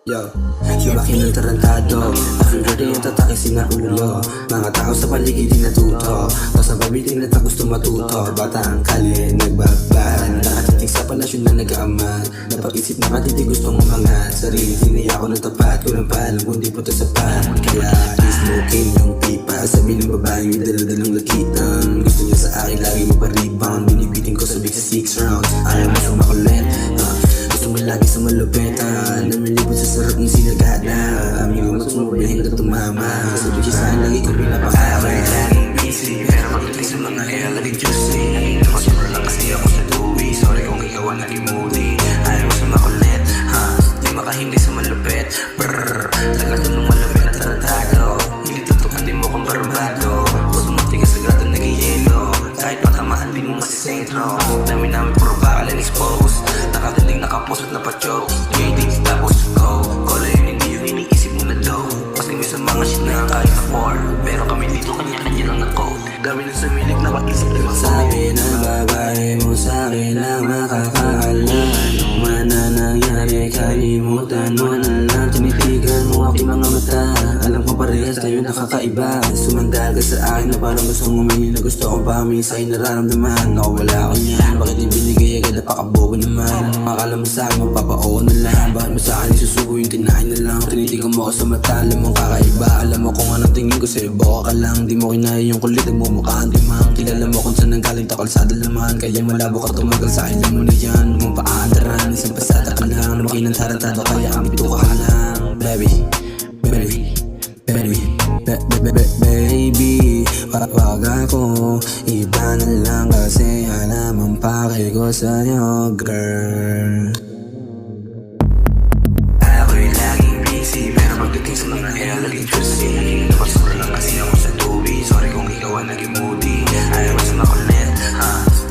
Yo, lumaki ng tarantado. Everybody ang tatake sinaulo. Mga tao sa paligid di natuto. Basta babiting na gusto matuto. Bata ang kali, nagbabad. Nakatitig sa palasyon na nag-aaman. Napag-isip na katitig gustong umangat. Sarili tiniya ako ng tapat. Kulang pa alam kung di po to sapat. Kaya smoking yung pipa. Sabi ng babae may daladalang lakitan. Gusto niya sa akin lagi magpa-rebound. Binibiting ko sa big 6 rounds. Ayaw mo sa makulit. Gusto mo lagi sa malupitan. Namilibot sa sarap ng sinagana. Amigo mas sumubay hanggang tumama. Sa bigkisahan lagi ko pinapakama. Ako'y laging busy, pero pagdating sa mga kaya laging juicy. Napasura lang kasi ako sa tuwi. Sorry kung ikaw ang naging moody. Ayaw mo sa makulit, di makahindi sa malupit. Brrrr, tagal to nung malupit na tarantado. Hindi tutukan di mo kong barbado. Puso matigas sa grado nag-ielo. Kahit matamaan di mo masisentro. Dami namin puro bakal and expose. Nakatinig nakapos at napachoke. JD tapos go. Kola yun hindi yung iniisip mo na dough. Mas kami sa mga shit na kahit afford. Pero kami dito kanya-kanya lang na code. Dami na sa milig na mag-isip na mag-code. Sabi ng babae mo sa'kin lang makakaalam. Ano man na nangyari kalimutan mo na lang. Tinitigan mo aking mga mata. Alam ko parehas tayo nakakaiba. Sumandal ka sa akin na parang gustong umingin. Na gusto kong pahamin sa'yo nararamdaman. Nakawala ko niyan. Bakit yung binigay agad napakabobo naman. Anong akala mo sa'kin mapapao na lang. Bakit mo sa'kin isusuko yung kinain na lang. Tinitigan mo ako sa mata. Alam mong kakaiba. Alam mo kung anong tingin ko sa'yo. Boka ka lang. Di mo kinaya yung kulit. Nagmumukhaan timang. Kilala mo kung saan nanggaling ta kalsada naman. Kaya malabo ka tumagal sa'kin. Alam mo na yan. Huwag mong paandaran. Isang pasada ka lang. Lumaki ng tarantado. Kaya kami tuka ka lang. Baby, wag ako. Iba na lang kasi alam ang pake ko sa'yo, girl. Ako'y laging busy, pero pagdating sa mga kaya laging juicy. Napasura lang kasi ako sa tuwi. Sorry kung ikaw ang naging moody. Ayaw mo sa makulit,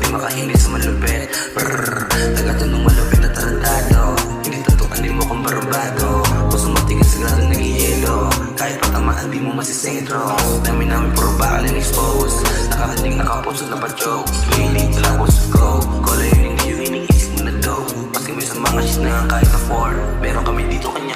di makahindi sa malupit. Brrrr, tagatanong malupit na tarantado. Hindi tatukan di mo kong barbado. Puso matigas sa grado nag-ielo. Kahit patamaan di mo masisentro. Dami namin puro bakal and expose. Nakakating nakapuso na pa-joke. Really, tapos go. Kola yun hindi yung iniisip mo na dough. Mas kami sa mga shit na kahit afford. Pero kami dito kanya